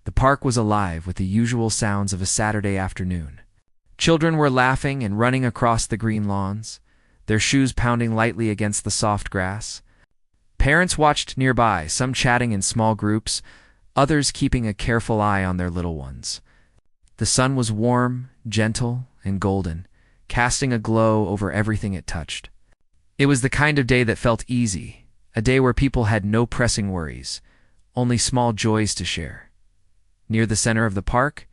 The park was alive with the usual sounds of a Saturday afternoon. Children were laughing and running across the green lawns, their shoes pounding lightly against the soft grass. Parents watched nearby, some chatting in small groups, others keeping a careful eye on their little ones. The sun was warm, gentle, and golden, casting a glow over everything it touched. It was the kind of day that felt easy, a day where people had no pressing worries, only small joys to share. Near the center of the park,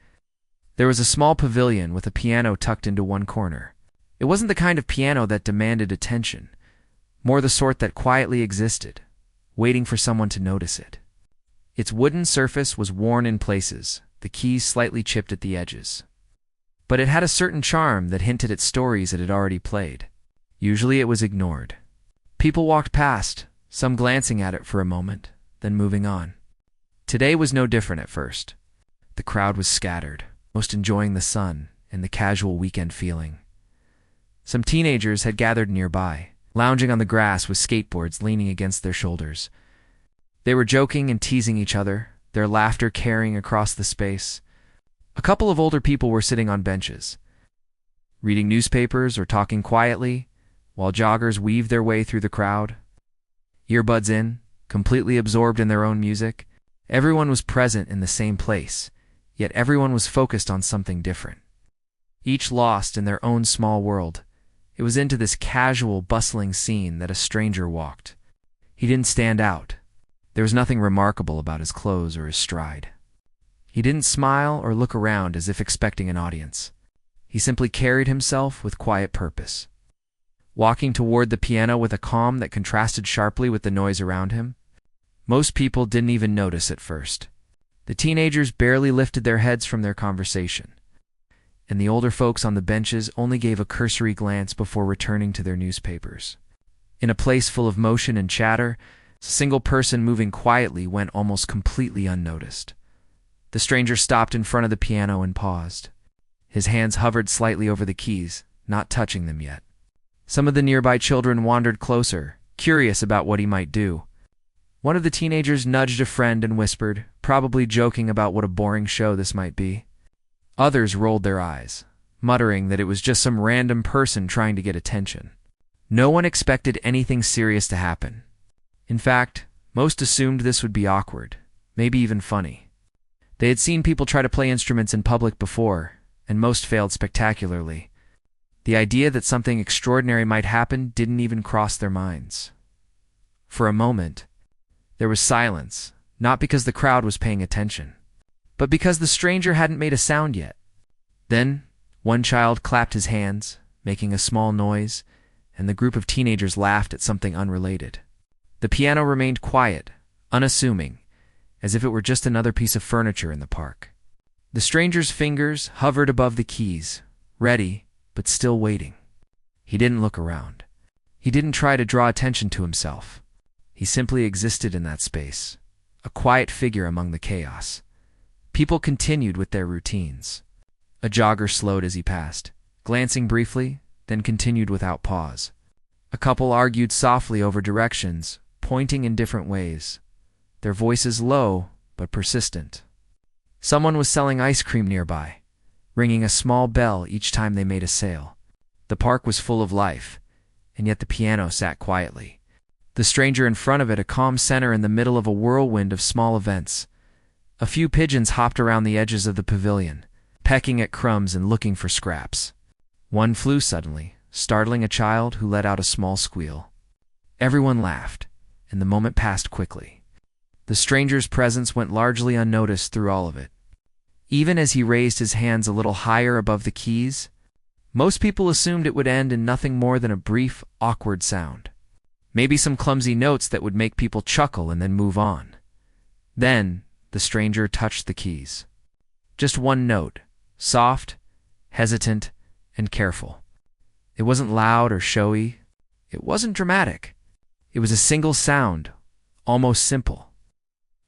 there was a small pavilion with a piano tucked into one corner. It wasn't the kind of piano that demanded attention, more the sort that quietly existed, waiting for someone to notice it. Its wooden surface was worn in places, the keys slightly chipped at the edges. But it had a certain charm that hinted at stories it had already played. Usually it was ignored. People walked past, some glancing at it for a moment, then moving on. Today was no different at first. The crowd was scattered, most enjoying the sun and the casual weekend feeling. Some teenagers had gathered nearby, lounging on the grass with skateboards leaning against their shoulders. They were joking and teasing each other, their laughter carrying across the space. A couple of older people were sitting on benches, reading newspapers or talking quietly, while joggers weaved their way through the crowd. Earbuds in, completely absorbed in their own music, everyone was present in the same place, yet everyone was focused on something different. Each lost in their own small world. It was into this casual, bustling scene that a stranger walked. He didn't stand out. There was nothing remarkable about his clothes or his stride. He didn't smile or look around as if expecting an audience. He simply carried himself with quiet purpose, walking toward the piano with a calm that contrasted sharply with the noise around him. Most people didn't even notice at first. The teenagers barely lifted their heads from their conversation, and the older folks on the benches only gave a cursory glance before returning to their newspapers. In a place full of motion and chatter, a single person moving quietly went almost completely unnoticed. The stranger stopped in front of the piano and paused. His hands hovered slightly over the keys, not touching them yet. Some of the nearby children wandered closer, curious about what he might do. One of the teenagers nudged a friend and whispered, probably joking about what a boring show this might be. Others rolled their eyes, muttering that it was just some random person trying to get attention. No one expected anything serious to happen. In fact, most assumed this would be awkward, maybe even funny. They had seen people try to play instruments in public before, and most failed spectacularly. The idea that something extraordinary might happen didn't even cross their minds. For a moment, there was silence, not because the crowd was paying attention, but because the stranger hadn't made a sound yet. Then, one child clapped his hands, making a small noise, and the group of teenagers laughed at something unrelated. The piano remained quiet, unassuming, as if it were just another piece of furniture in the park. The stranger's fingers hovered above the keys, ready, but still waiting. He didn't look around. He didn't try to draw attention to himself. He simply existed in that space, a quiet figure among the chaos. People continued with their routines. A jogger slowed as he passed, glancing briefly, then continued without pause. A couple argued softly over directions, pointing in different ways, their voices low but persistent. Someone was selling ice cream nearby, ringing a small bell each time they made a sale. The park was full of life, and yet the piano sat quietly. The stranger in front of it a calm center in the middle of a whirlwind of small events. A few pigeons hopped around the edges of the pavilion, pecking at crumbs and looking for scraps. One flew suddenly, startling a child who let out a small squeal. Everyone laughed, and the moment passed quickly. The stranger's presence went largely unnoticed through all of it. Even as he raised his hands a little higher above the keys, most people assumed it would end in nothing more than a brief, awkward sound. Maybe some clumsy notes that would make people chuckle and then move on. Then, the stranger touched the keys. Just one note, soft, hesitant, and careful. It wasn't loud or showy. It wasn't dramatic. It was a single sound, almost simple.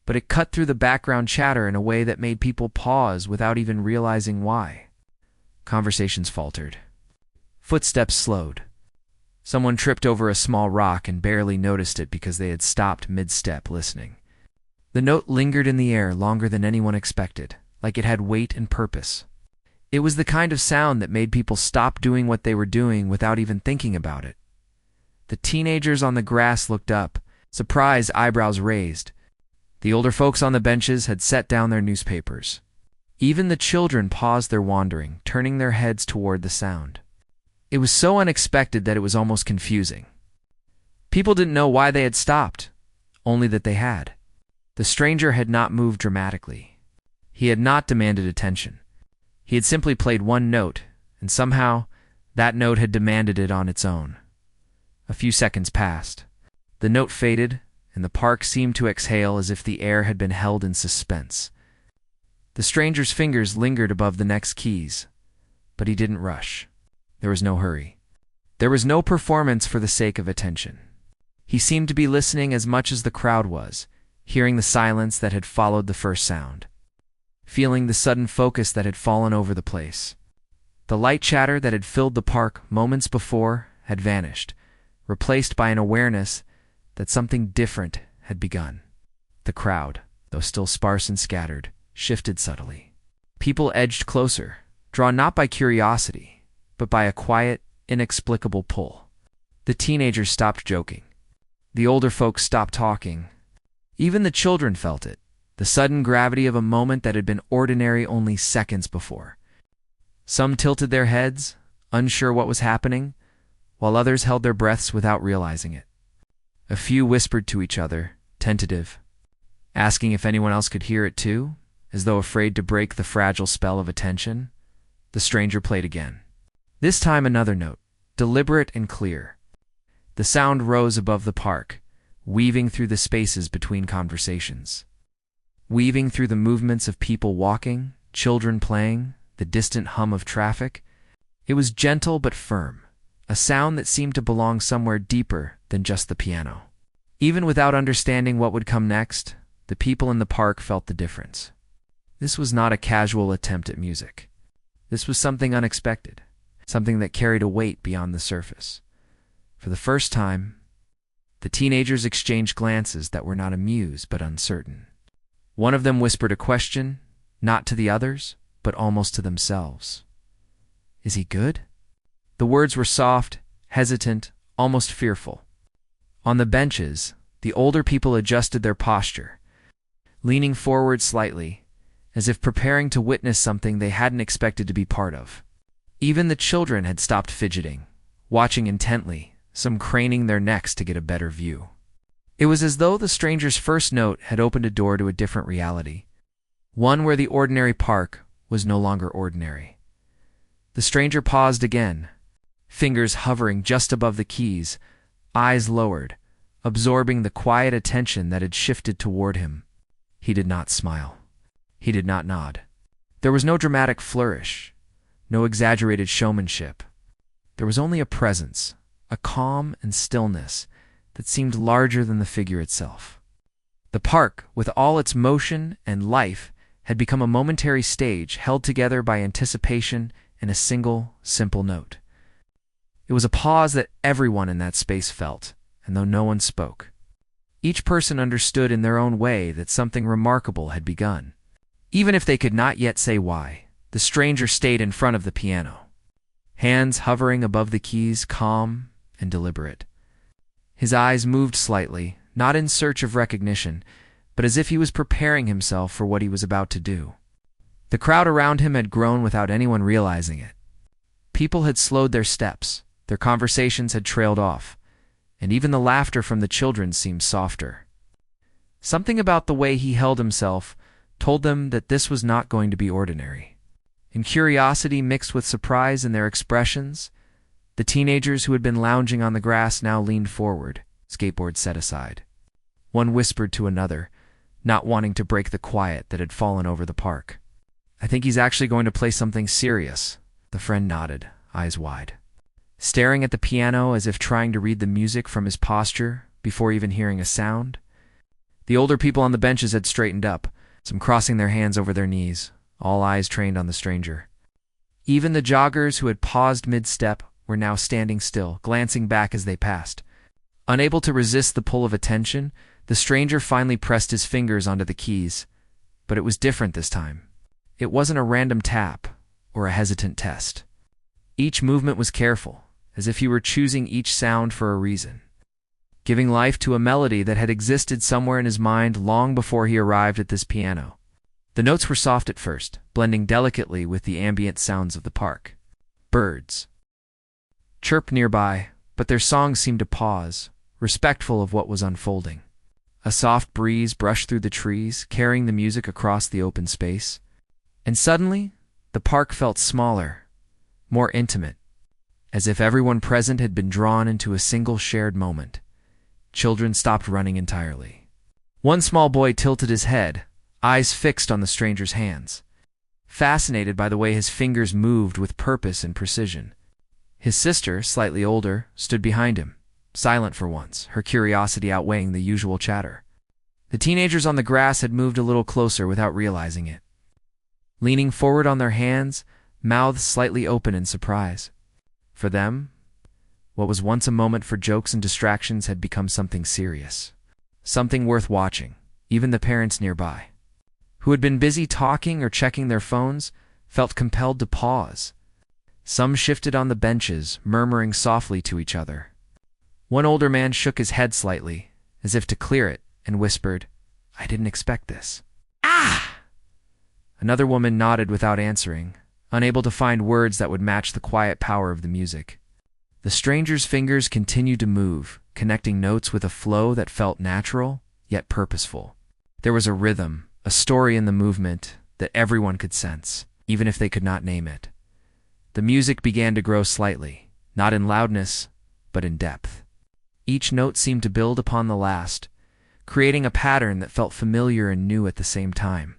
But it cut through the background chatter in a way that made people pause without even realizing why. Conversations faltered. Footsteps slowed. Someone tripped over a small rock and barely noticed it because they had stopped mid-step listening. The note lingered in the air longer than anyone expected, like it had weight and purpose. It was the kind of sound that made people stop doing what they were doing without even thinking about it. The teenagers on the grass looked up, surprised eyebrows raised. The older folks on the benches had set down their newspapers. Even the children paused their wandering, turning their heads toward the sound. It was so unexpected that it was almost confusing. People didn't know why they had stopped, only that they had. The stranger had not moved dramatically. He had not demanded attention. He had simply played one note, and somehow that note had demanded it on its own. A few seconds passed. The note faded, and the park seemed to exhale as if the air had been held in suspense. The stranger's fingers lingered above the next keys, but he didn't rush. There was no hurry. There was no performance for the sake of attention. He seemed to be listening as much as the crowd was, hearing the silence that had followed the first sound, feeling the sudden focus that had fallen over the place. The light chatter that had filled the park moments before had vanished, replaced by an awareness that something different had begun. The crowd, though still sparse and scattered, shifted subtly. People edged closer, drawn not by curiosity, but by a quiet, inexplicable pull. The teenagers stopped joking. The older folks stopped talking. Even the children felt it, the sudden gravity of a moment that had been ordinary only seconds before. Some tilted their heads, unsure what was happening, while others held their breaths without realizing it. A few whispered to each other, tentative, asking if anyone else could hear it too, as though afraid to break the fragile spell of attention. The stranger played again. This time another note, deliberate and clear. The sound rose above the park, weaving through the spaces between conversations, weaving through the movements of people walking, children playing, the distant hum of traffic. It was gentle but firm, a sound that seemed to belong somewhere deeper than just the piano. Even without understanding what would come next, the people in the park felt the difference. This was not a casual attempt at music. This was something unexpected, something that carried a weight beyond the surface. For the first time, the teenagers exchanged glances that were not amused but uncertain. One of them whispered a question, not to the others, but almost to themselves. "Is he good?" The words were soft, hesitant, almost fearful. On the benches, the older people adjusted their posture, leaning forward slightly, as if preparing to witness something they hadn't expected to be part of. Even the children had stopped fidgeting, watching intently, some craning their necks to get a better view. It was as though the stranger's first note had opened a door to a different reality, one where the ordinary park was no longer ordinary. The stranger paused again, fingers hovering just above the keys, eyes lowered, absorbing the quiet attention that had shifted toward him. He did not smile. He did not nod. There was no dramatic flourish, no exaggerated showmanship. There was only a presence, a calm and stillness that seemed larger than the figure itself. The park, with all its motion and life, had become a momentary stage held together by anticipation and a single, simple note. It was a pause that everyone in that space felt, and though no one spoke, each person understood in their own way that something remarkable had begun. Even if they could not yet say why, the stranger stayed in front of the piano, hands hovering above the keys, calm and deliberate. His eyes moved slightly, not in search of recognition, but as if he was preparing himself for what he was about to do. The crowd around him had grown without anyone realizing it. People had slowed their steps, their conversations had trailed off, and even the laughter from the children seemed softer. Something about the way he held himself told them that this was not going to be ordinary. In curiosity mixed with surprise in their expressions, the teenagers who had been lounging on the grass now leaned forward, skateboards set aside. One whispered to another, not wanting to break the quiet that had fallen over the park. "I think he's actually going to play something serious." The friend nodded, eyes wide, staring at the piano as if trying to read the music from his posture before even hearing a sound. The older people on the benches had straightened up, some crossing their hands over their knees, all eyes trained on the stranger. Even the joggers who had paused mid-step were now standing still, glancing back as they passed. Unable to resist the pull of attention, The stranger finally pressed his fingers onto the keys, but it was different this time. It wasn't a random tap or a hesitant test. Each movement was careful, as if he were choosing each sound for a reason, giving life to a melody that had existed somewhere in his mind long before he arrived at this piano. The notes were soft at first, blending delicately with the ambient sounds of the park. Birds chirped nearby, but their songs seemed to pause, respectful of what was unfolding. A soft breeze brushed through the trees, carrying the music across the open space. And suddenly, the park felt smaller, more intimate, as if everyone present had been drawn into a single shared moment. Children stopped running entirely. One small boy tilted his head, eyes fixed on the stranger's hands, fascinated by the way his fingers moved with purpose and precision. His sister, slightly older, stood behind him, silent for once, her curiosity outweighing the usual chatter. The teenagers on the grass had moved a little closer without realizing it, leaning forward on their hands, mouths slightly open in surprise. For them, what was once a moment for jokes and distractions had become something serious, something worth watching. Even the parents nearby, who had been busy talking or checking their phones, felt compelled to pause. Some shifted on the benches, murmuring softly to each other. One older man shook his head slightly, as if to clear it, and whispered, "I didn't expect this." "Ah!" Another woman nodded without answering, unable to find words that would match the quiet power of the music. The stranger's fingers continued to move, connecting notes with a flow that felt natural, yet purposeful. There was a rhythm, a story in the movement that everyone could sense, even if they could not name it. The music began to grow slightly, not in loudness, but in depth. Each note seemed to build upon the last, creating a pattern that felt familiar and new at the same time.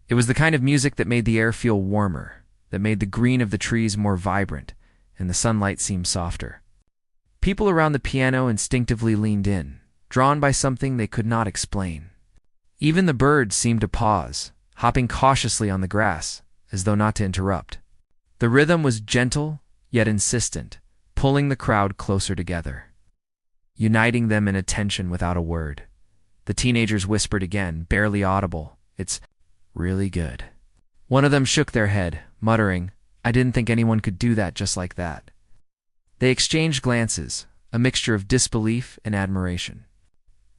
It was the kind of music that made the air feel warmer, that made the green of the trees more vibrant, and the sunlight seem softer. People around the piano instinctively leaned in, drawn by something they could not explain. Even the birds seemed to pause, hopping cautiously on the grass, as though not to interrupt. The rhythm was gentle, yet insistent, pulling the crowd closer together, uniting them in attention without a word. The teenagers whispered again, barely audible, "It's really good." One of them shook their head, muttering, "I didn't think anyone could do that just like that." They exchanged glances, a mixture of disbelief and admiration.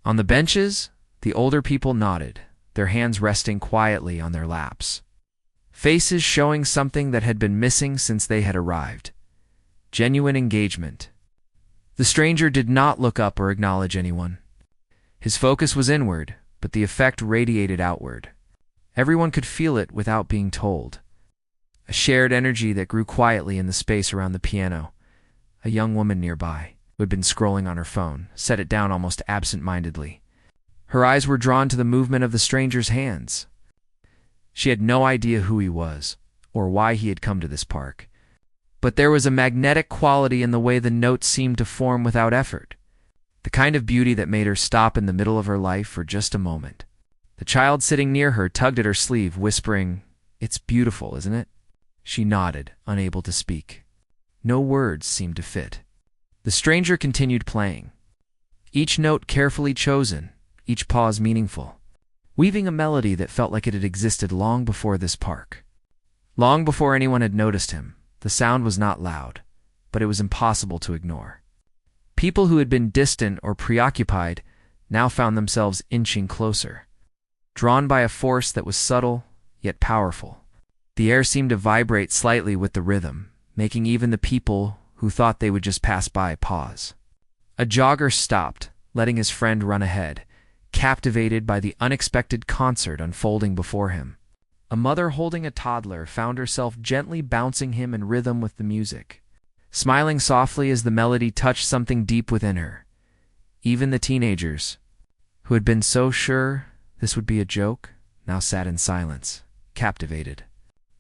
On the benches, the older people nodded, their hands resting quietly on their laps, faces showing something that had been missing since they had arrived: genuine engagement. The stranger did not look up or acknowledge anyone. His focus was inward, but the effect radiated outward. Everyone could feel it without being told. A shared energy that grew quietly in the space around the piano. A young woman nearby, who had been scrolling on her phone, set it down almost absent-mindedly. Her eyes were drawn to the movement of the stranger's hands. She had no idea who he was, or why he had come to this park. But there was a magnetic quality in the way the notes seemed to form without effort, the kind of beauty that made her stop in the middle of her life for just a moment. The child sitting near her tugged at her sleeve, whispering, "It's beautiful, isn't it?" She nodded, unable to speak. No words seemed to fit. The stranger continued playing, each note carefully chosen, each pause meaningful, weaving a melody that felt like it had existed long before this park. Long before anyone had noticed him, the sound was not loud, but it was impossible to ignore. People who had been distant or preoccupied now found themselves inching closer, drawn by a force that was subtle yet powerful. The air seemed to vibrate slightly with the rhythm, making even the people who thought they would just pass by pause. A jogger stopped, letting his friend run ahead, captivated by the unexpected concert unfolding before him. A mother holding a toddler found herself gently bouncing him in rhythm with the music, smiling softly as the melody touched something deep within her. Even the teenagers, who had been so sure this would be a joke, now sat in silence, captivated.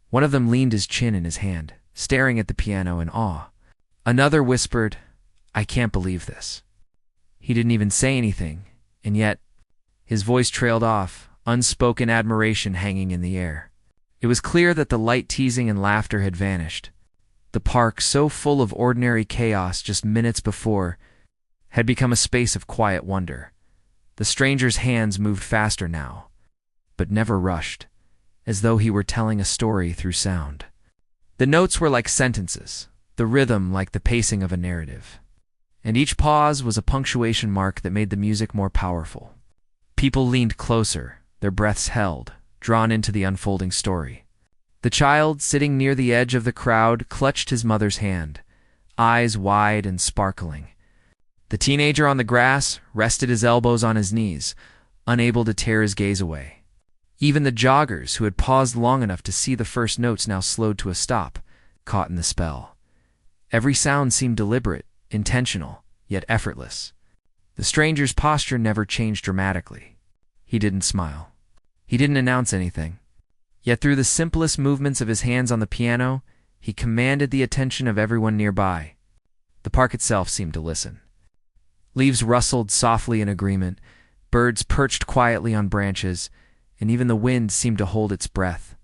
One of them leaned his chin in his hand, staring at the piano in awe. Another whispered, "I can't believe this." He didn't even say anything, and yet his voice trailed off, unspoken admiration hanging in the air. It was clear that the light teasing and laughter had vanished. The park, so full of ordinary chaos just minutes before, had become a space of quiet wonder. The stranger's hands moved faster now, but never rushed, as though he were telling a story through sound. The notes were like sentences, the rhythm like the pacing of a narrative. And each pause was a punctuation mark that made the music more powerful. People leaned closer, their breaths held, drawn into the unfolding story. The child, sitting near the edge of the crowd, clutched his mother's hand, eyes wide and sparkling. The teenager on the grass rested his elbows on his knees, unable to tear his gaze away. Even the joggers, who had paused long enough to see the first notes, now slowed to a stop, caught in the spell. Every sound seemed deliberate, intentional, yet effortless. The stranger's posture never changed dramatically. He didn't smile. He didn't announce anything. Yet through the simplest movements of his hands on the piano, he commanded the attention of everyone nearby. The park itself seemed to listen. Leaves rustled softly in agreement, birds perched quietly on branches, and even the wind seemed to hold its breath.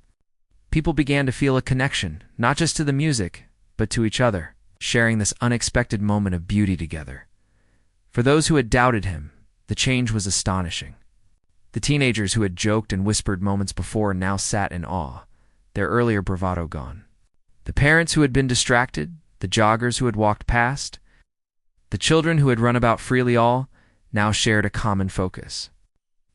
People began to feel a connection, not just to the music, but to each other, sharing this unexpected moment of beauty together. For those who had doubted him, the change was astonishing. The teenagers who had joked and whispered moments before now sat in awe, their earlier bravado gone. The parents who had been distracted, the joggers who had walked past, the children who had run about freely, all now shared a common focus.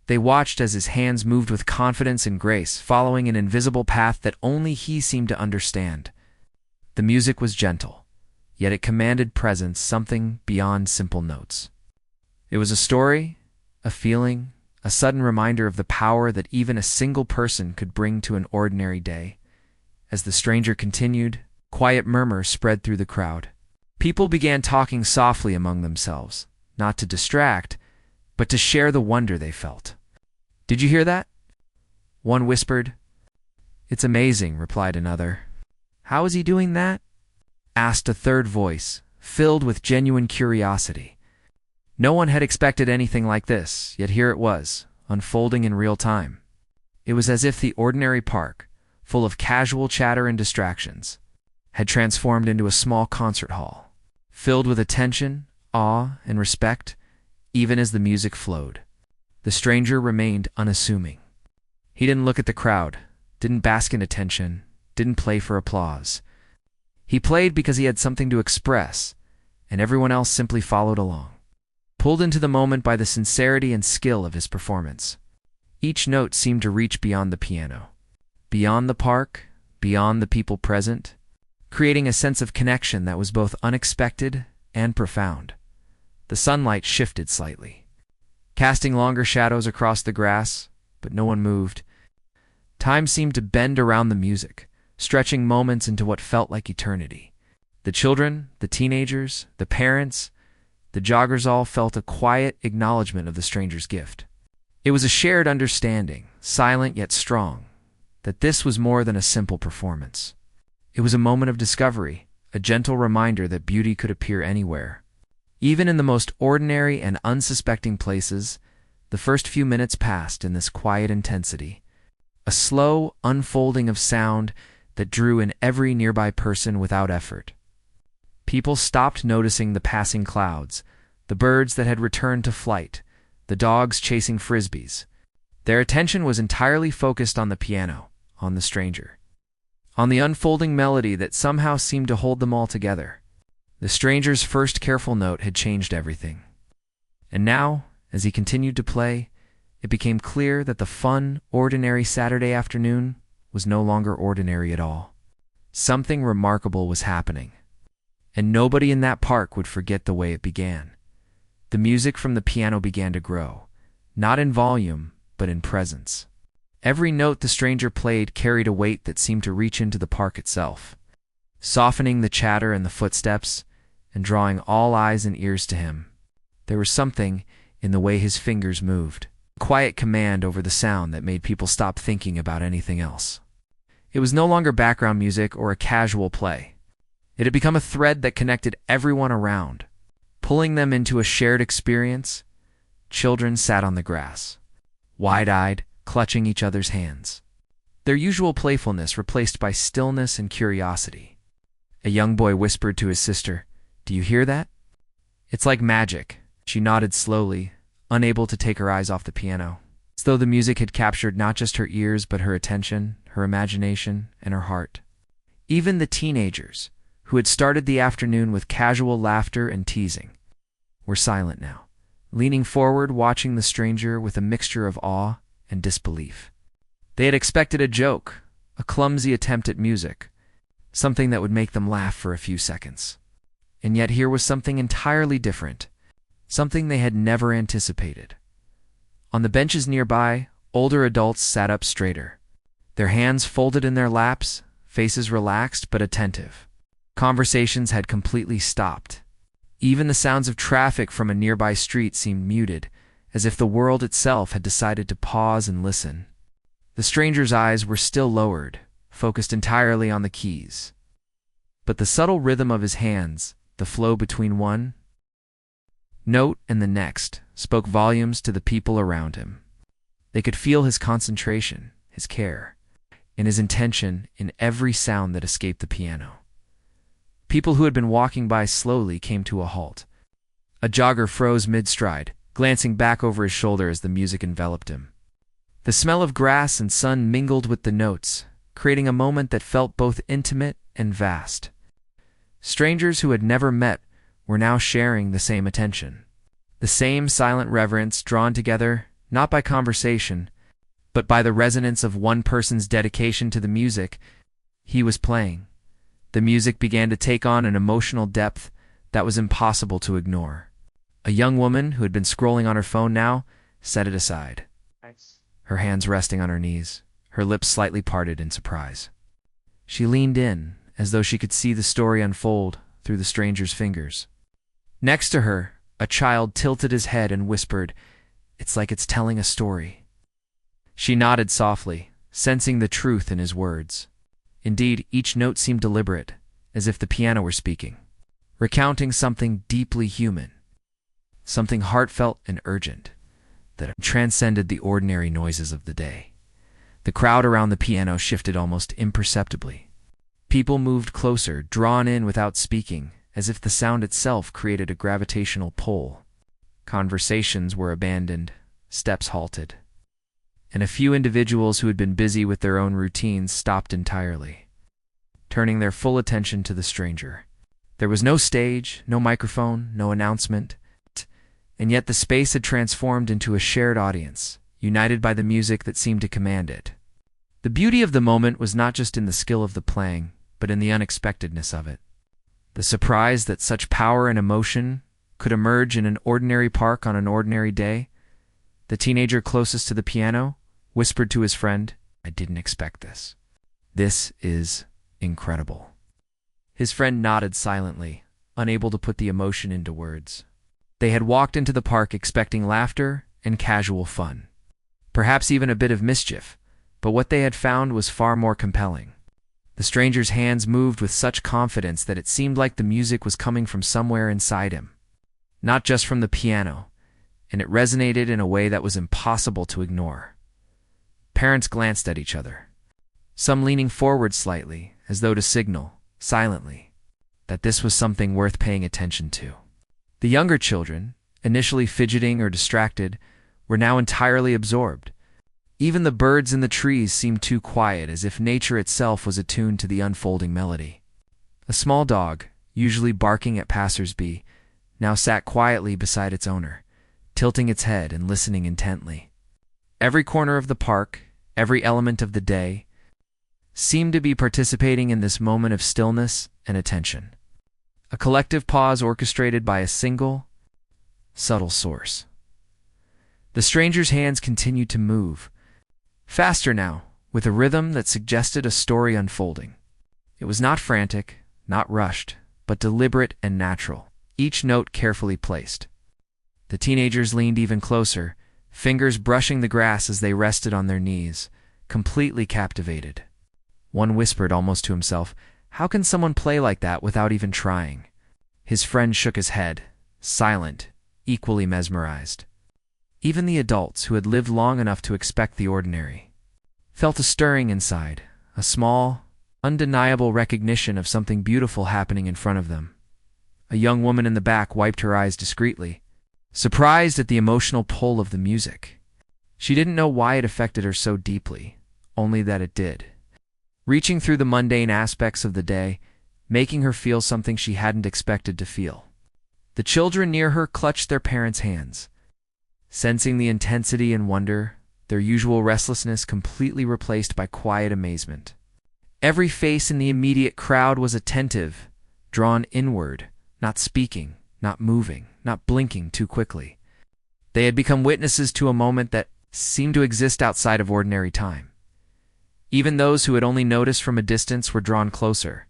They watched as his hands moved with confidence and grace, following an invisible path that only he seemed to understand. The music was gentle, yet it commanded presence, something beyond simple notes. It was a story, a feeling, a sudden reminder of the power that even a single person could bring to an ordinary day. As the stranger continued, quiet murmurs spread through the crowd. People began talking softly among themselves, not to distract, but to share the wonder they felt. "Did you hear that?" one whispered. "It's amazing," replied another. "How is he doing that?" asked a third voice, filled with genuine curiosity. No one had expected anything like this, yet here it was, unfolding in real time. It was as if the ordinary park, full of casual chatter and distractions, had transformed into a small concert hall, filled with attention, awe, and respect, even as the music flowed. The stranger remained unassuming. He didn't look at the crowd, didn't bask in attention, didn't play for applause. He played because he had something to express, and everyone else simply followed along, pulled into the moment by the sincerity and skill of his performance. Each note seemed to reach beyond the piano, beyond the park, beyond the people present, creating a sense of connection that was both unexpected and profound. The sunlight shifted slightly, casting longer shadows across the grass, but no one moved. Time seemed to bend around the music, stretching moments into what felt like eternity. The children, the teenagers, the parents, the joggers all felt a quiet acknowledgement of the stranger's gift. It was a shared understanding, silent yet strong, that this was more than a simple performance. It was a moment of discovery, a gentle reminder that beauty could appear anywhere. Even in the most ordinary and unsuspecting places, the first few minutes passed in this quiet intensity, a slow unfolding of sound that drew in every nearby person without effort. People stopped noticing the passing clouds, the birds that had returned to flight, the dogs chasing frisbees. Their attention was entirely focused on the piano, on the stranger, on the unfolding melody that somehow seemed to hold them all together. The stranger's first careful note had changed everything. And now, as he continued to play, it became clear that the fun, ordinary Saturday afternoon was no longer ordinary at all. Something remarkable was happening, and nobody in that park would forget the way it began. The music from the piano began to grow, not in volume, but in presence. Every note the stranger played carried a weight that seemed to reach into the park itself, softening the chatter and the footsteps, and drawing all eyes and ears to him. There was something in the way his fingers moved, a quiet command over the sound that made people stop thinking about anything else. It was no longer background music or a casual play. It had become a thread that connected everyone around, pulling them into a shared experience. Children sat on the grass, wide-eyed, clutching each other's hands, their usual playfulness replaced by stillness and curiosity. A young boy whispered to his sister, "Do you hear that?" "It's like magic." She nodded slowly, unable to take her eyes off the piano. As though the music had captured not just her ears but her attention, her imagination, and her heart. Even the teenagers, who had started the afternoon with casual laughter and teasing, were silent now, leaning forward watching the stranger with a mixture of awe and disbelief. They had expected a joke, a clumsy attempt at music, something that would make them laugh for a few seconds. And yet here was something entirely different, something they had never anticipated. On the benches nearby, older adults sat up straighter, their hands folded in their laps, faces relaxed but attentive. Conversations had completely stopped. Even the sounds of traffic from a nearby street seemed muted, as if the world itself had decided to pause and listen. The stranger's eyes were still lowered, focused entirely on the keys. But the subtle rhythm of his hands, the flow between one note and the next, spoke volumes to the people around him. They could feel his concentration, his care, and his intention in every sound that escaped the piano. People who had been walking by slowly came to a halt. A jogger froze mid-stride, glancing back over his shoulder as the music enveloped him. The smell of grass and sun mingled with the notes, creating a moment that felt both intimate and vast. Strangers who had never met were now sharing the same attention, the same silent reverence drawn together not by conversation, but by the resonance of one person's dedication to the music he was playing. The music began to take on an emotional depth that was impossible to ignore. A young woman who had been scrolling on her phone now set it aside, her hands resting on her knees, her lips slightly parted in surprise. She leaned in, as though she could see the story unfold through the stranger's fingers. Next to her, a child tilted his head and whispered, "It's like it's telling a story." She nodded softly, sensing the truth in his words. Indeed, each note seemed deliberate, as if the piano were speaking, recounting something deeply human, something heartfelt and urgent, that transcended the ordinary noises of the day. The crowd around the piano shifted almost imperceptibly. People moved closer, drawn in without speaking, as if the sound itself created a gravitational pull. Conversations were abandoned, steps halted, and a few individuals who had been busy with their own routines stopped entirely, turning their full attention to the stranger. There was no stage, no microphone, no announcement, and yet the space had transformed into a shared audience, united by the music that seemed to command it. The beauty of the moment was not just in the skill of the playing, but in the unexpectedness of it. The surprise that such power and emotion could emerge in an ordinary park on an ordinary day. The teenager closest to the piano whispered to his friend, "I didn't expect this. This is incredible." His friend nodded silently, unable to put the emotion into words. They had walked into the park expecting laughter and casual fun, perhaps even a bit of mischief, but what they had found was far more compelling. The stranger's hands moved with such confidence that it seemed like the music was coming from somewhere inside him, not just from the piano, and it resonated in a way that was impossible to ignore. Parents glanced at each other, some leaning forward slightly, as though to signal, silently, that this was something worth paying attention to. The younger children, initially fidgeting or distracted, were now entirely absorbed. Even the birds in the trees seemed too quiet, as if nature itself was attuned to the unfolding melody. A small dog, usually barking at passers-by, now sat quietly beside its owner, tilting its head and listening intently. Every corner of the park, every element of the day, seemed to be participating in this moment of stillness and attention. A collective pause orchestrated by a single, subtle source. The stranger's hands continued to move, faster now, with a rhythm that suggested a story unfolding. It was not frantic, not rushed, but deliberate and natural, each note carefully placed. The teenagers leaned even closer, fingers brushing the grass as they rested on their knees, completely captivated. One whispered almost to himself, "How can someone play like that without even trying?" His friend shook his head, silent, equally mesmerized. Even the adults, who had lived long enough to expect the ordinary, felt a stirring inside, a small, undeniable recognition of something beautiful happening in front of them. A young woman in the back wiped her eyes discreetly, surprised at the emotional pull of the music. She didn't know why it affected her so deeply, only that it did, reaching through the mundane aspects of the day, making her feel something she hadn't expected to feel. The children near her clutched their parents' hands, sensing the intensity and wonder, their usual restlessness completely replaced by quiet amazement. Every face in the immediate crowd was attentive, drawn inward, not speaking, not moving, not blinking too quickly. They had become witnesses to a moment that seemed to exist outside of ordinary time. Even those who had only noticed from a distance were drawn closer.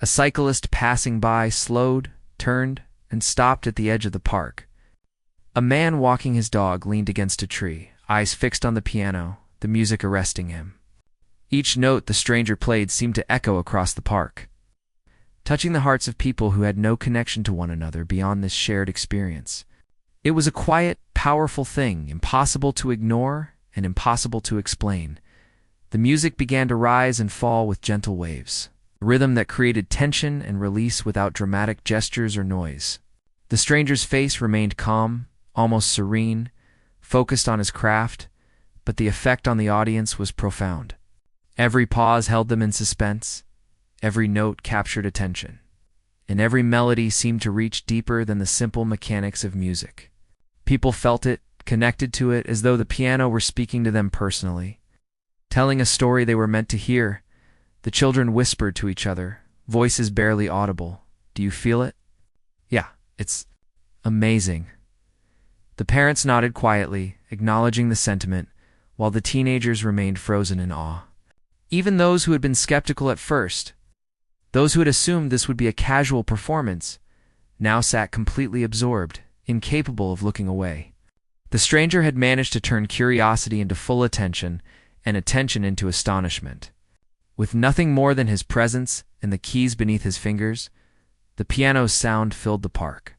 A cyclist passing by slowed, turned, and stopped at the edge of the park. A man walking his dog leaned against a tree, eyes fixed on the piano, the music arresting him. Each note the stranger played seemed to echo across the park, touching the hearts of people who had no connection to one another beyond this shared experience. It was a quiet, powerful thing, impossible to ignore and impossible to explain. The music began to rise and fall with gentle waves, a rhythm that created tension and release without dramatic gestures or noise. The stranger's face remained calm, almost serene, focused on his craft, but the effect on the audience was profound. Every pause held them in suspense, every note captured attention, and every melody seemed to reach deeper than the simple mechanics of music. People felt it, connected to it, as though the piano were speaking to them personally, telling a story they were meant to hear. The children whispered to each other, voices barely audible. "Do you feel it?" "Yeah, it's amazing." The parents nodded quietly, acknowledging the sentiment, while the teenagers remained frozen in awe. Even those who had been skeptical at first, those who had assumed this would be a casual performance, now sat completely absorbed, incapable of looking away. The stranger had managed to turn curiosity into full attention and attention into astonishment. With nothing more than his presence and the keys beneath his fingers, the piano's sound filled the park,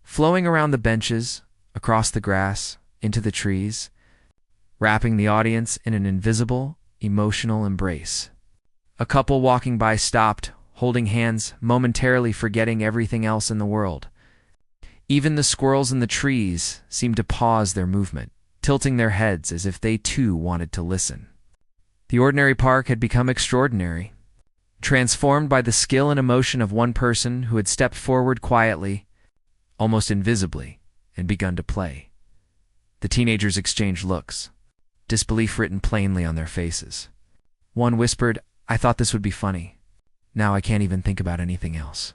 flowing around the benches, across the grass, into the trees, wrapping the audience in an invisible, emotional embrace. A couple walking by stopped, holding hands, momentarily forgetting everything else in the world. Even the squirrels in the trees seemed to pause their movement, tilting their heads as if they too wanted to listen. The ordinary park had become extraordinary, transformed by the skill and emotion of one person who had stepped forward quietly, almost invisibly, and begun to play. The teenagers exchanged looks, disbelief written plainly on their faces. One whispered, "I thought this would be funny. Now I can't even think about anything else."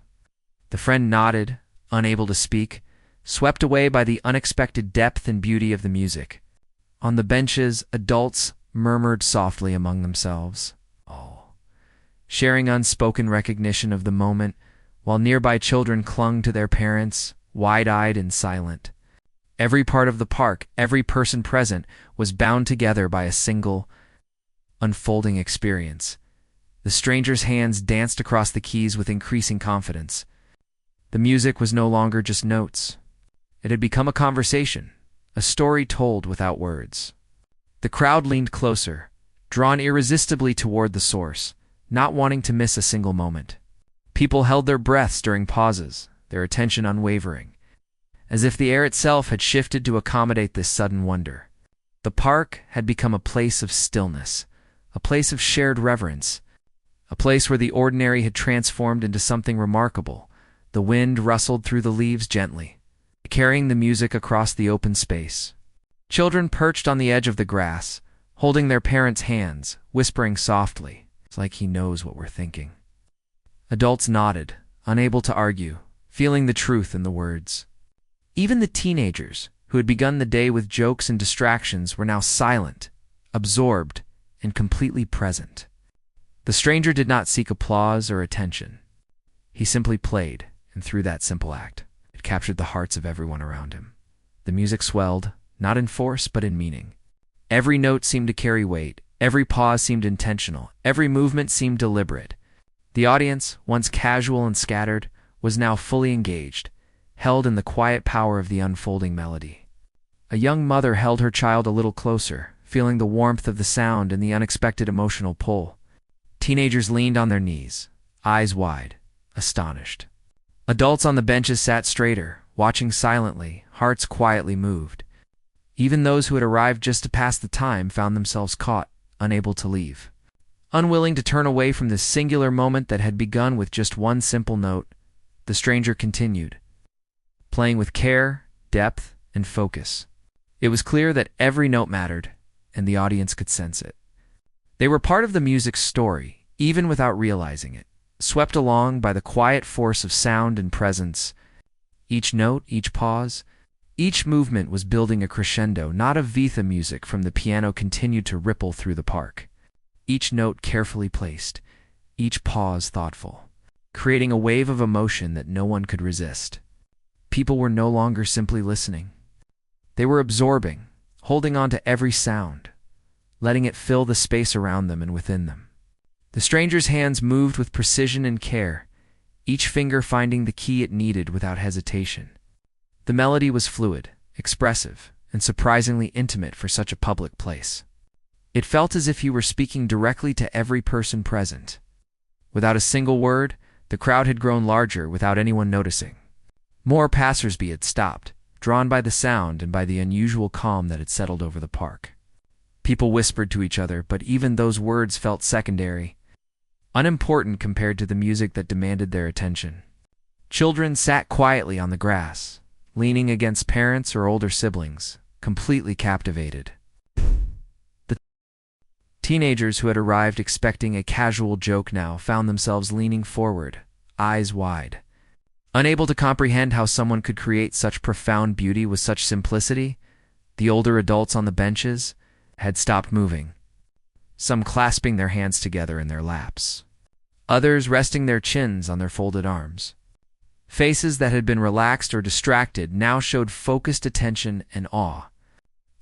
The friend nodded, unable to speak, swept away by the unexpected depth and beauty of the music. On the benches, adults murmured softly among themselves, "Oh," sharing unspoken recognition of the moment, while nearby children clung to their parents, wide-eyed and silent. Every part of the park, every person present, was bound together by a single, unfolding experience. The stranger's hands danced across the keys with increasing confidence. The music was no longer just notes. It had become a conversation, a story told without words. The crowd leaned closer, drawn irresistibly toward the source, not wanting to miss a single moment. People held their breaths during pauses, their attention unwavering, as if the air itself had shifted to accommodate this sudden wonder. The park had become a place of stillness, a place of shared reverence, a place where the ordinary had transformed into something remarkable. The wind rustled through the leaves gently, carrying the music across the open space. Children perched on the edge of the grass, holding their parents' hands, whispering softly, "It's like he knows what we're thinking." Adults nodded, unable to argue, feeling the truth in the words. Even the teenagers, who had begun the day with jokes and distractions, were now silent, absorbed, and completely present. The stranger did not seek applause or attention. He simply played, and through that simple act, it captured the hearts of everyone around him. The music swelled, not in force but in meaning. Every note seemed to carry weight, every pause seemed intentional, every movement seemed deliberate. The audience, once casual and scattered, was now fully engaged, held in the quiet power of the unfolding melody. A young mother held her child a little closer, feeling the warmth of the sound and the unexpected emotional pull. Teenagers leaned on their knees, eyes wide, astonished. Adults on the benches sat straighter, watching silently, hearts quietly moved. Even those who had arrived just to pass the time found themselves caught, unable to leave. Unwilling to turn away from this singular moment that had begun with just one simple note, the stranger continued, playing with care, depth, and focus. It was clear that every note mattered, and the audience could sense it. They were part of the music's story, even without realizing it, swept along by the quiet force of sound and presence. Each note, each pause, each movement was building a crescendo. Not of Vitha music from the piano continued to ripple through the park. Each note carefully placed, each pause thoughtful, creating a wave of emotion that no one could resist. People were no longer simply listening. They were absorbing, holding on to every sound, letting it fill the space around them and within them. The stranger's hands moved with precision and care, each finger finding the key it needed without hesitation. The melody was fluid, expressive, and surprisingly intimate for such a public place. It felt as if he were speaking directly to every person present. Without a single word, the crowd had grown larger without anyone noticing. More passersby had stopped, drawn by the sound and by the unusual calm that had settled over the park. People whispered to each other, but even those words felt secondary, unimportant compared to the music that demanded their attention. Children sat quietly on the grass, leaning against parents or older siblings, completely captivated. The teenagers who had arrived expecting a casual joke now found themselves leaning forward, eyes wide. Unable to comprehend how someone could create such profound beauty with such simplicity, the older adults on the benches had stopped moving, some clasping their hands together in their laps, others resting their chins on their folded arms. Faces that had been relaxed or distracted now showed focused attention and awe.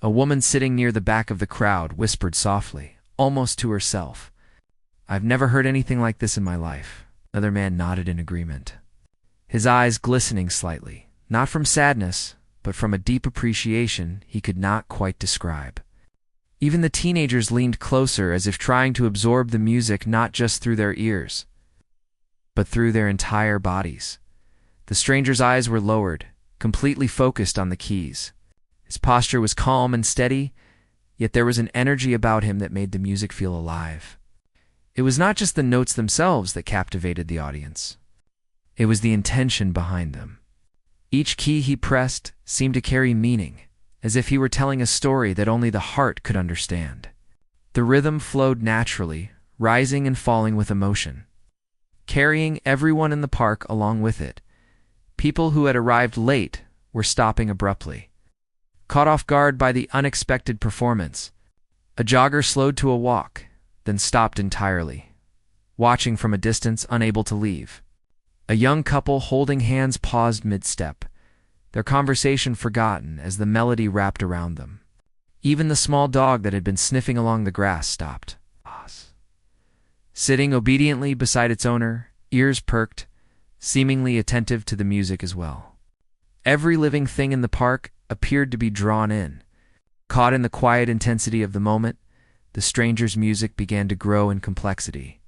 A woman sitting near the back of the crowd whispered softly, almost to herself, "I've never heard anything like this in my life." Another man nodded in agreement, his eyes glistening slightly, not from sadness, but from a deep appreciation he could not quite describe. Even the teenagers leaned closer as if trying to absorb the music not just through their ears, but through their entire bodies. The stranger's eyes were lowered, completely focused on the keys. His posture was calm and steady, yet there was an energy about him that made the music feel alive. It was not just the notes themselves that captivated the audience. It was the intention behind them. Each key he pressed seemed to carry meaning, as if he were telling a story that only the heart could understand. The rhythm flowed naturally, rising and falling with emotion, carrying everyone in the park along with it. People who had arrived late were stopping abruptly, caught off guard by the unexpected performance. A jogger slowed to a walk, then stopped entirely, watching from a distance, unable to leave. A young couple holding hands paused mid-step, their conversation forgotten as the melody wrapped around them. Even the small dog that had been sniffing along the grass stopped, sitting obediently beside its owner, ears perked, seemingly attentive to the music as well. Every living thing in the park appeared to be drawn in. Caught in the quiet intensity of the moment, the stranger's music began to grow in complexity,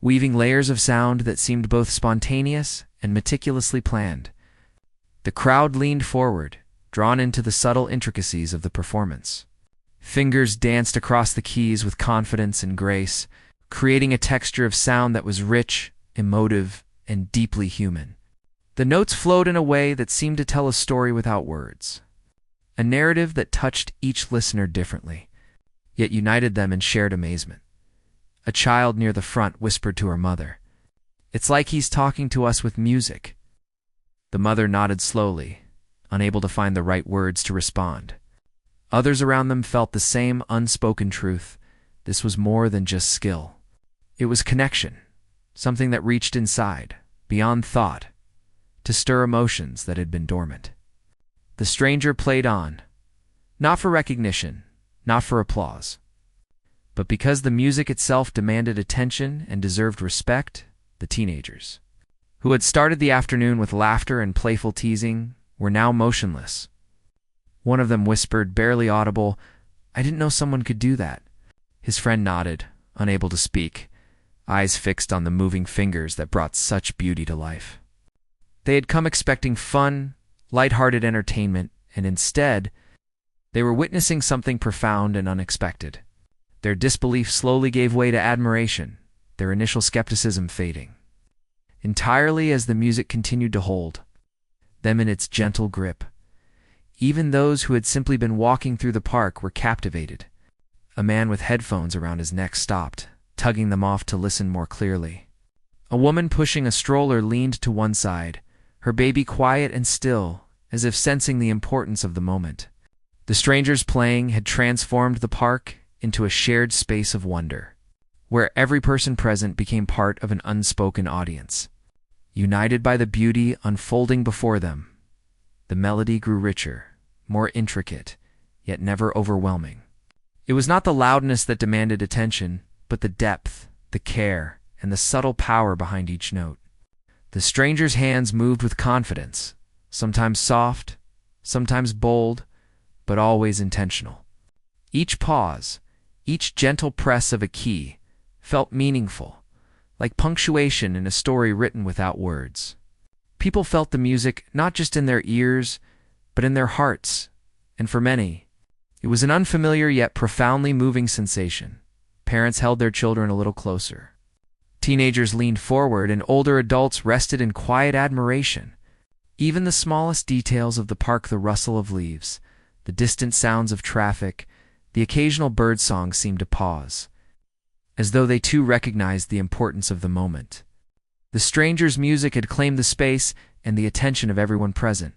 weaving layers of sound that seemed both spontaneous and meticulously planned. The crowd leaned forward, drawn into the subtle intricacies of the performance. Fingers danced across the keys with confidence and grace, creating a texture of sound that was rich, emotive, and deeply human. The notes flowed in a way that seemed to tell a story without words, a narrative that touched each listener differently, yet united them in shared amazement. A child near the front whispered to her mother, "It's like he's talking to us with music." The mother nodded slowly, unable to find the right words to respond. Others around them felt the same unspoken truth. This was more than just skill. It was connection, something that reached inside, beyond thought, to stir emotions that had been dormant. The stranger played on, not for recognition, not for applause, but because the music itself demanded attention and deserved respect. The teenagers, who had started the afternoon with laughter and playful teasing, were now motionless. One of them whispered, barely audible, "I didn't know someone could do that." His friend nodded, unable to speak, eyes fixed on the moving fingers that brought such beauty to life. They had come expecting fun, lighthearted entertainment, and instead, they were witnessing something profound and unexpected. Their disbelief slowly gave way to admiration, their initial skepticism fading entirely as the music continued to hold them in its gentle grip. Even those who had simply been walking through the park were captivated. A man with headphones around his neck stopped, tugging them off to listen more clearly. A woman pushing a stroller leaned to one side, her baby quiet and still, as if sensing the importance of the moment. The strangers playing had transformed the park into a shared space of wonder, where every person present became part of an unspoken audience. United by the beauty unfolding before them, the melody grew richer, more intricate, yet never overwhelming. It was not the loudness that demanded attention, but the depth, the care, and the subtle power behind each note. The stranger's hands moved with confidence, sometimes soft, sometimes bold, but always intentional. Each pause, each gentle press of a key, felt meaningful, like punctuation in a story written without words. People felt the music not just in their ears, but in their hearts, and for many, it was an unfamiliar yet profoundly moving sensation. Parents held their children a little closer. Teenagers leaned forward, and older adults rested in quiet admiration. Even the smallest details of the park, the rustle of leaves, the distant sounds of traffic, the occasional bird song seemed to pause, as though they too recognized the importance of the moment. The stranger's music had claimed the space and the attention of everyone present,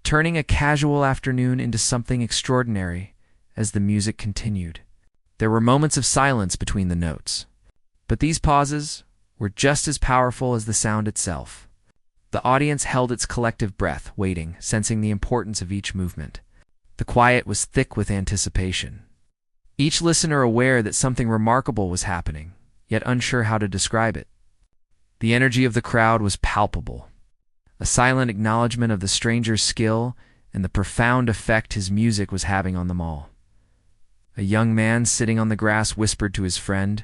turning a casual afternoon into something extraordinary as the music continued. There were moments of silence between the notes, but these pauses were just as powerful as the sound itself. The audience held its collective breath, waiting, sensing the importance of each movement. The quiet was thick with anticipation, each listener aware that something remarkable was happening, yet unsure how to describe it. The energy of the crowd was palpable, a silent acknowledgement of the stranger's skill and the profound effect his music was having on them all. A young man sitting on the grass whispered to his friend,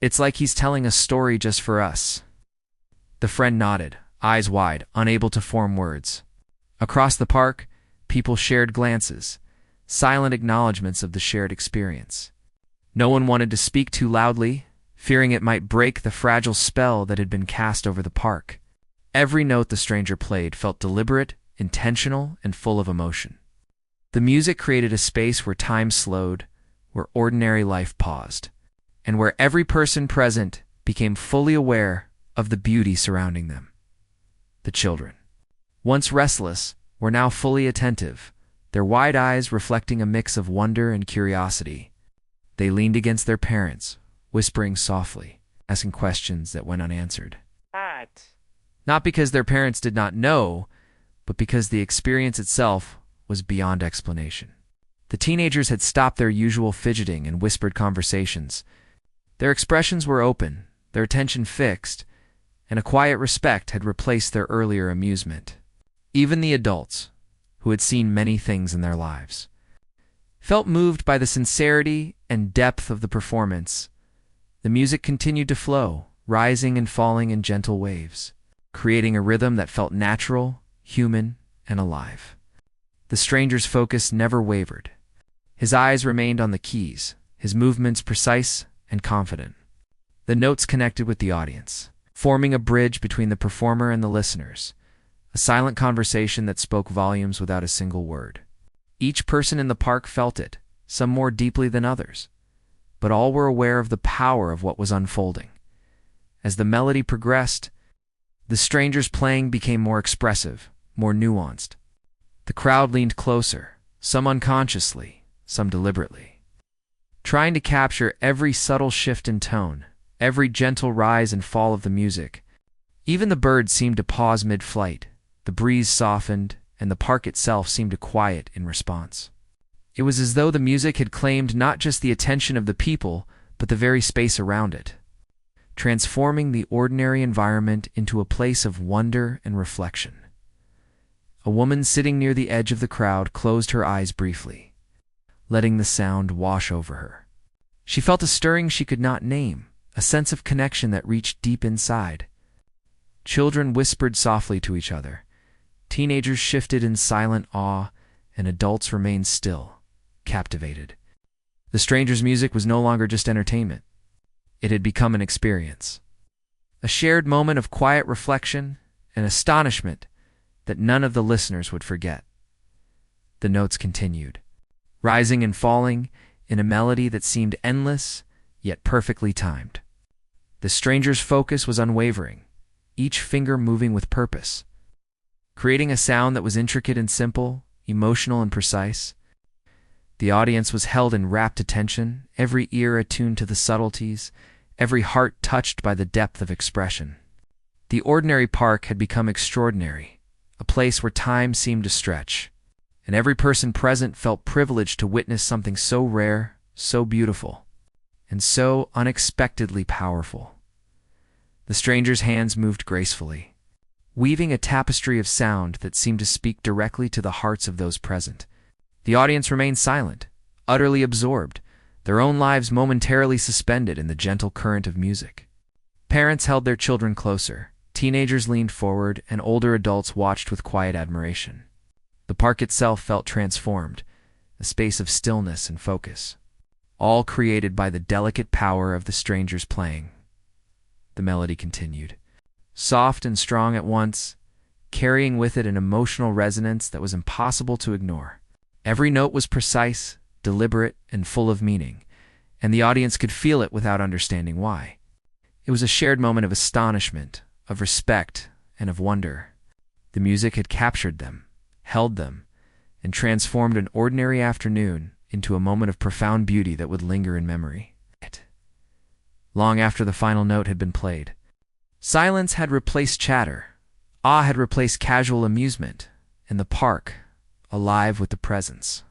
"It's like he's telling a story just for us." The friend nodded, eyes wide, unable to form words. Across the park, people shared glances, silent acknowledgments of the shared experience. No one wanted to speak too loudly, fearing it might break the fragile spell that had been cast over the park. Every note the stranger played felt deliberate, intentional, and full of emotion. The music created a space where time slowed, where ordinary life paused, and where every person present became fully aware of the beauty surrounding them. The children, once restless, were now fully attentive, their wide eyes reflecting a mix of wonder and curiosity. They leaned against their parents, whispering softly, asking questions that went unanswered. Not because their parents did not know, but because the experience itself was beyond explanation. The teenagers had stopped their usual fidgeting and whispered conversations. Their expressions were open, their attention fixed, and a quiet respect had replaced their earlier amusement. Even the adults, who had seen many things in their lives, felt moved by the sincerity and depth of the performance. The music continued to flow, rising and falling in gentle waves, creating a rhythm that felt natural, human, and alive. The stranger's focus never wavered. His eyes remained on the keys, his movements precise and confident. The notes connected with the audience, forming a bridge between the performer and the listeners, a silent conversation that spoke volumes without a single word. Each person in the park felt it, some more deeply than others, but all were aware of the power of what was unfolding. As the melody progressed, the stranger's playing became more expressive, more nuanced. The crowd leaned closer, some unconsciously, some deliberately, trying to capture every subtle shift in tone, every gentle rise and fall of the music. Even the birds seemed to pause mid-flight. The breeze softened, and the park itself seemed to quiet in response. It was as though the music had claimed not just the attention of the people, but the very space around it, transforming the ordinary environment into a place of wonder and reflection. A woman sitting near the edge of the crowd closed her eyes briefly, letting the sound wash over her. She felt a stirring she could not name, a sense of connection that reached deep inside. Children whispered softly to each other, Teenagers shifted in silent awe, and adults remained still, captivated. The stranger's music was no longer just entertainment. It had become an experience. A shared moment of quiet reflection and astonishment that none of the listeners would forget. The notes continued, rising and falling in a melody that seemed endless, yet perfectly timed. The stranger's focus was unwavering, each finger moving with purpose, creating a sound that was intricate and simple, emotional and precise. The audience was held in rapt attention, every ear attuned to the subtleties, every heart touched by the depth of expression. The ordinary park had become extraordinary, a place where time seemed to stretch, and every person present felt privileged to witness something so rare, so beautiful, and so unexpectedly powerful. The stranger's hands moved gracefully, weaving a tapestry of sound that seemed to speak directly to the hearts of those present. The audience remained silent, utterly absorbed, their own lives momentarily suspended in the gentle current of music. Parents held their children closer, teenagers leaned forward, and older adults watched with quiet admiration. The park itself felt transformed, a space of stillness and focus, all created by the delicate power of the stranger's playing. The melody continued, soft and strong at once, carrying with it an emotional resonance that was impossible to ignore. Every note was precise, deliberate, and full of meaning, and the audience could feel it without understanding why. It was a shared moment of astonishment, of respect, and of wonder. The music had captured them, held them, and transformed an ordinary afternoon into a moment of profound beauty that would linger in memory. Long after the final note had been played, silence had replaced chatter, awe had replaced casual amusement, and the park, alive with the presence